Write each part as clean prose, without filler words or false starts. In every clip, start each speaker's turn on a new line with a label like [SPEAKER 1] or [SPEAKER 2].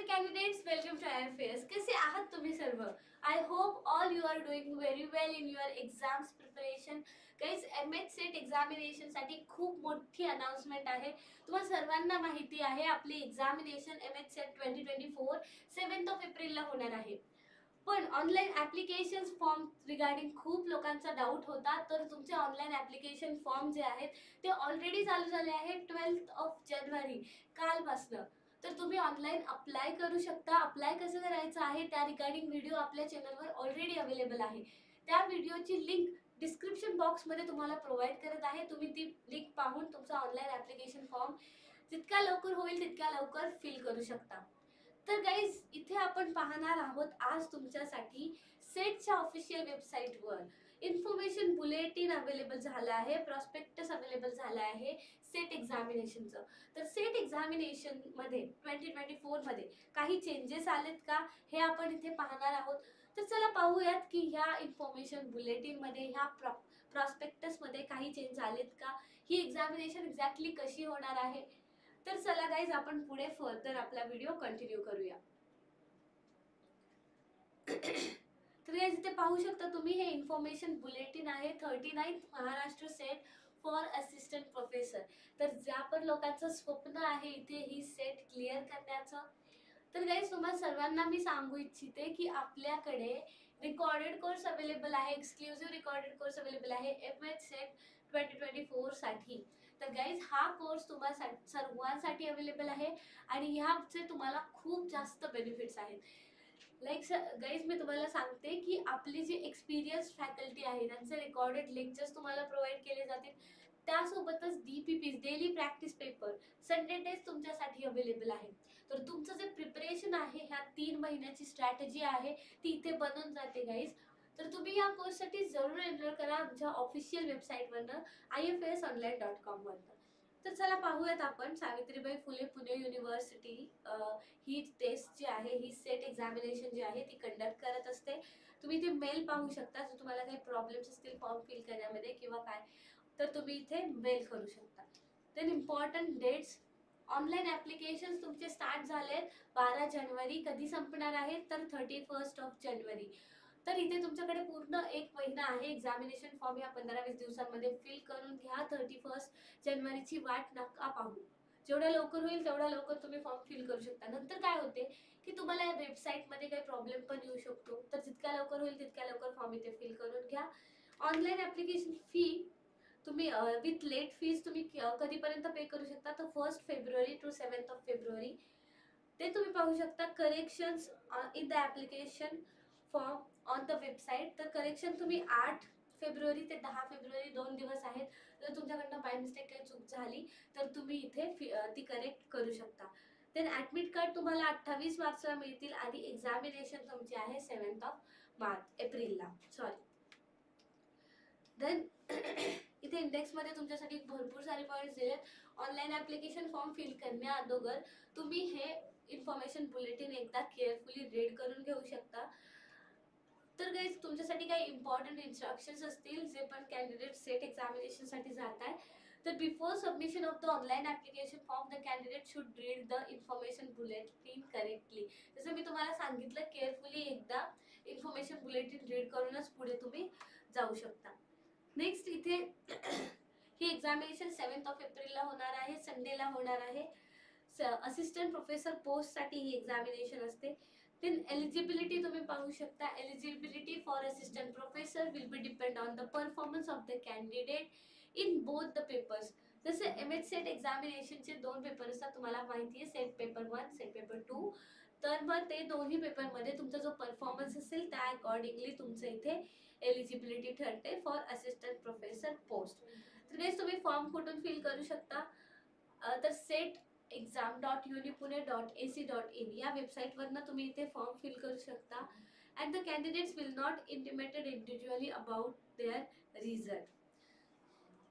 [SPEAKER 1] candidates, welcome to IFAS. कसे आहात तुम्ही सर्व? I hope all you are doing very well in your exams preparation. Guys, MH set examination साठी खूप मोठी अनाउन्समेंट आहे. तुम्हाला सर्वांना माहिती आहे आपली एक्झामिनेशन MH सेट 2024 7 एप्रिलला होणार आहे. पण ऑनलाईन ॲप्लिकेशन फॉर्म रिगार्डिंग खूप लोकांचा डाऊट होता. तर तुमचे ऑनलाईन ॲप्लिकेशन फॉर्म जे आहेत ते ऑलरेडी चालू झाले आहेत 12 जानेवारी कालपासनं. तर तुम्ही ऑनलाईन अप्लाय करू शकता. अप्लाय कसं करायचं आहे त्या रिगार्डिंग व्हिडिओ आपल्या चॅनलवर ऑलरेडी अवेलेबल आहे. त्या व्हिडिओची लिंक डिस्क्रिप्शन बॉक्समध्ये तुम्हाला प्रोव्हाइड करत आहे. तुम्ही ती लिंक पाहून तुमचा ऑनलाईन ॲप्लिकेशन फॉर्म जितका लवकर होईल तितक्या लवकर फिल करू शकता. तर गाईज इथे आपण पाहणार आहोत आज तुमच्यासाठी सेटच्या ऑफिशियल वेबसाईटवर इन्फॉर्मेशन बुलेटिन अवेलेबल झालं आहे, प्रॉस्पेक्टस अवेलेबल झालं आहे सेट एक्झामिनेशनचं. तर सेट एक्झामिनेशनमध्ये 2024 मध्ये काही चेंजेस आलेत का हे आपण इथे पाहणार आहोत. तर चला पाहूयात की ह्या इन्फॉर्मेशन बुलेटिनमध्ये ह्या प्रॉस्पेक्टसमध्ये काही चेंज आलेत का, ही एक्झामिनेशन एक्झॅक्टली कशी होणार आहे. तर चला गाईज आपण पुढे फर्दर आपला व्हिडिओ कंटिन्यू करूया. तर गाईज इथे पाहू शकता तुम्ही हे इन्फॉर्मेशन बुलेटिन आहे 39th Maharashtra set for assistant professor. तर ज्या पण लोकांचं स्वप्न आहे इथे ही सेट क्लिअर करण्याचं. तर गाईज तुम्हाला सर्वांना मी सांगू इच्छिते की आपल्याकडे रिकॉर्डेड कोर्स अवेलेबल आहे, एक्सक्लुझिव्ह रिकॉर्डेड कोर्स अवेलेबल आहे MH सेट 2024 साठी. तर गाईज हा कोर्स तुम्हाला सर्वांसाठी अवेलेबल आहे आणि ह्याचे तुम्हाला खूप जास्त बेनिफिट्स आहेत. लाईक गाईज मी तुम्हाला सांगते की आपली जी एक्सपिरियन्स फॅकल्टी आहे त्यांचे रेकॉर्डेड लेक्चर्स तुम्हाला प्रोव्हाइड केले जातील. त्यासोबतच DPPs daily practice paper Sunday test तुमच्यासाठी अवेलेबल आहे. तर तुमचं जे प्रिपरेशन आहे ह्या 3 महिन्याची स्ट्रॅटेजी आहे ती इथे बनून जाते गाईज. तर तुम्ही या कोर्ससाठी जरूर एनरोल करा आमच्या ऑफिशियल वेबसाईटवरनं ifasonline.com वरनं. तर चला पाहूयात आपण सावित्रीबाई फुले पुणे युनिव्हर्सिटी ही टेस्ट जी आहे ही सेट एक्झामिनेशन जी आहे ती कंडक्ट करत असते. तुम्ही इथे मेल पाहू शकता. जर तुम्हाला काही प्रॉब्लेम्स असतील फॉर्म फिल करण्यामध्ये किंवा काय तर तुम्ही इथे मेल करू शकता. Then important dates, online applications तुमचे स्टार्ट झालेत 12 जानेवारी. कधी संपणार आहेत तर 31 जानेवारी. तर इथे तुमच्याकडे पूर्ण 1 महिना आहे. एक्झामिनेशन फॉर्म या 15-20 दिवसांमध्ये फिल करून घ्या. 31 जानेवारीची वाट नका पाहू. जेवढ्या लवकर होईल तेवढ्या लवकर तुम्ही फॉर्म फिल करू शकता. नंतर काय होते की तुम्हाला या वेबसाईटमध्ये काही प्रॉब्लेम पण येऊ शकतो. तर जितक्या लवकर होईल तितक्या लवकर फॉर्म इथे फिल करून घ्या. ऑनलाईन ॲप्लिकेशन फी तुम्ही विथ लेट फीज तुम्ही कधीपर्यंत पे करू शकता तर 1 फेब्रुवारी टू 7 फेब्रुवारी. ते तुम्ही पाहू शकता. Corrections in the application form on the website. तर करेक्शन तुम्ही 8 फेब्रुवारी ते 10 फेब्रुवारी 2 दिवस आहेत. जर तुमच्याकडनं बाय मिस्टेक काही चूक झाली तर तुम्ही इथे ती करेक्ट करू शकता. देन ॲडमिट कार्ड तुम्हाला 28 मार्चला मिळतील आणि एक्झामिनेशन तुमची आहे 7 एप्रिलला. सॉरी. देन इथे इंडेक्समध्ये तुमच्यासाठी भरपूर सारे पॉईंट्स दिलेत. ऑनलाईन ॲप्लिकेशन फॉर्म फिल करण्या अगोदर तुम्ही हे इन्फॉर्मेशन बुलेटिन एकदा केअरफुली रीड करून घेऊ शकता. तर गाईज तुमच्यासाठी काही इम्पॉर्टंट इन्स्ट्रक्शन्स असतील जे पण कॅन्डिडेट सेट एक्झामिनेशनसाठी जात आहे. तर before submission of the online application form the candidate should read the information bulletin correctly. जसं मी तुम्हाला सांगितलं केअरफुली एकदा इन्फॉर्मेशन बुलेटिन रीड करूनच पुढे तुम्ही जाऊ शकता. नेक्स्ट इथे ही एक्झामिनेशन 7 एप्रिलला होणार आहे, संडेला होणार आहे. असिस्टंट प्रोफेसर पोस्टसाठी ही एक्झामिनेशन असते. देन एलिजिबिलिटी तुम्ही पाहू शकता. Eligibility for assistant professor will be depend on the performance of the candidate in both the papers. जसे MH सेट एक्झामिनेशनचे 2 पेपर असतात तुम्हाला माहिती आहे, सेट पेपर 1 सेट पेपर 2. तर मग ते दोन्ही पेपरमध्ये तुमचा जो परफॉर्मन्स असेल त्या अकॉर्डिंगली तुमचं इथे एलिजिबिलिटी ठरते फॉर असिस्टंट प्रोफेसर पोस्ट. तर गाईज तुम्ही फॉर्म कुठून फिल करू शकता तर setexam.unipune.ac.in या वेबसाईटवरनं तुम्ही इथे फॉर्म फिल करू शकता. And the candidates will not intimated individually about their result.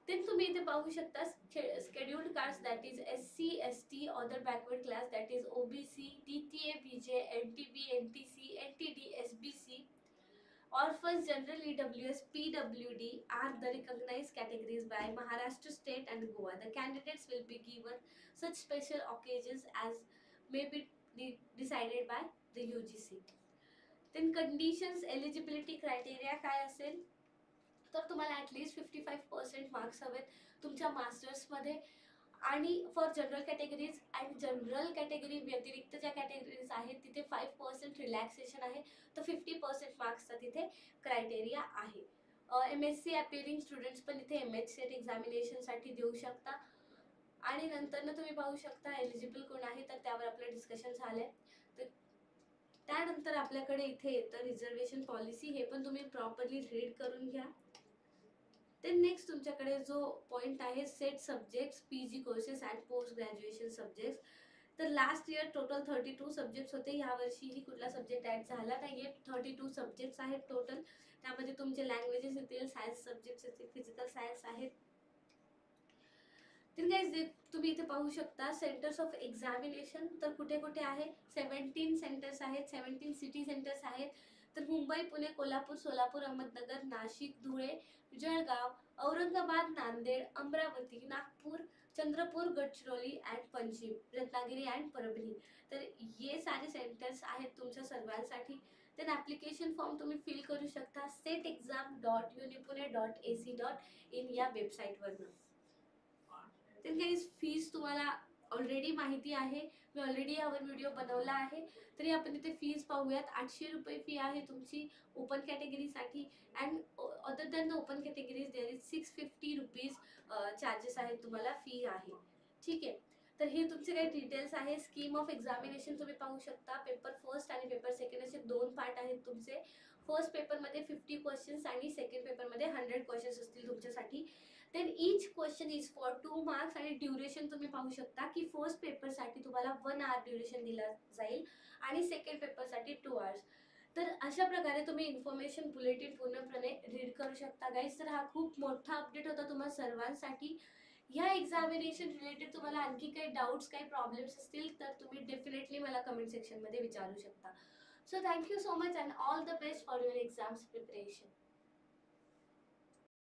[SPEAKER 1] Then तुम्ही इथे पाहू शकता scheduled castes that is SC, ST, other backward class that is OBC, DTA, BJ, NTB, NTC, NTD, SBC, orphans, general EWS, PWD are the recognized categories by Maharashtra state and Goa. The candidates will be given such special occasions as may be decided by the UGC. Then conditions, eligibility criteria काय असेल, तर तुम्हाला at least 55% marks हवेत तुमच्या मास्टर्समध्ये. आणि for general categories and general category व्यतिरिक्त ज्या categories आहेत तिथे 5% रिलॅक्सेशन आहे, तर 50% मार्क्सचा तिथे क्रायटेरिया आहे. MSc अपिअरिंग स्टुडंट्स पण इथे MH सेट एक्झामिनेशनसाठी देऊ शकता. आणि नंतर तुम्ही पाहू शकता एलिजिबल कोण आहे, तर त्यावर आपलं डिस्कशन झालंय. तर त्यानंतर आपल्याकडे इथे येतं रिझर्वेशन पॉलिसी, हे पण तुम्ही प्रॉपरली रीड करून घ्या. ते नेक्स्ट तुमच्याकडे जो पॉइंट आहे set subjects, PG courses and post graduation subjects. तर लास्ट इयर टोटल 32 सब्जेक्ट्स होते, ह्या वर्षीही कुठला सब्जेक्ट ॲड झाला नाहीये. 32 सब्जेक्ट्स आहेत टोटल. त्यामध्ये तुमचे लँग्वेजेस येतील, सायन्स सब्जेक्ट्स येतील, फिजिकल सायन्स आहेत. तर गाइस तुम्ही इथे पाहू शकता सेंटर्स ऑफ एक्झामिनेशन, तर कुठे कुठे आहे, 17 सेंटर्स आहेत, 17 सिटी सेंटर्स आहेत. तर मुंबई, पुणे, कोल्हापूर, सोलापूर, अहमदनगर, नाशिक, धुळे, जळगाव, औरंगाबाद, नांदेड, अमरावती, नागपूर, चंद्रपूर, गडचिरोली अँड पणजी, रत्नागिरी अँड परभणी. तर हे सारे सेंटर्स आहेत तुमच्या सर्वांसाठी. देन ॲप्लिकेशन फॉर्म तुम्ही फिल करू शकता setexam.unipune.ac.in या वेबसाईटवरनं. तर गाइस फीज तुम्हाला ऑलरेडी माहिती आहे, मी ऑलरेडी यावर व्हिडिओ बनवला आहे. तरी आपण इथे फीज पाहूयात. 800 रुपये फी आहे तुमची ओपन कॅटेगरीसाठी. And other than the open categories there is 650 rupees charges आहेत, तुम्हाला फी आहे. ठीक आहे. तर हे तुमचे काही डिटेल्स आहे. स्कीम ऑफ एक्झामिनेशन तुम्ही पाहू शकता. पेपर फर्स्ट आणि पेपर सेकंड असे 2 पार्ट आहेत तुमचे. फर्स्ट पेपरमध्ये 50 क्वेश्चन्स आणि सेकंड पेपरमध्ये 100 क्वेश्चन्स असतील तुमच्यासाठी. Then each question is for 2 marks. आणि ड्युरेशन तुम्ही पाहू शकता की फर्स्ट पेपरसाठी तुम्हाला 1 आवर ड्युरेशन दिला जाईल आणि सेकंड पेपरसाठी 2 आवर्स. तर अशा प्रकारे तुम्ही इन्फॉर्मेशन बुलेटिन पूर्णपणे रीड करू शकता गाईज. तर हा खूप मोठा अपडेट होता तुम्हा सर्वांसाठी. ह्या एक्झामिनेशन रिलेटेड तुम्हाला आणखी काही डाऊट्स, काही प्रॉब्लेम्स असतील तर तुम्ही डेफिनेटली मला कमेंट सेक्शनमध्ये विचारू शकता. So thank you so much and all the best for your exams preparation.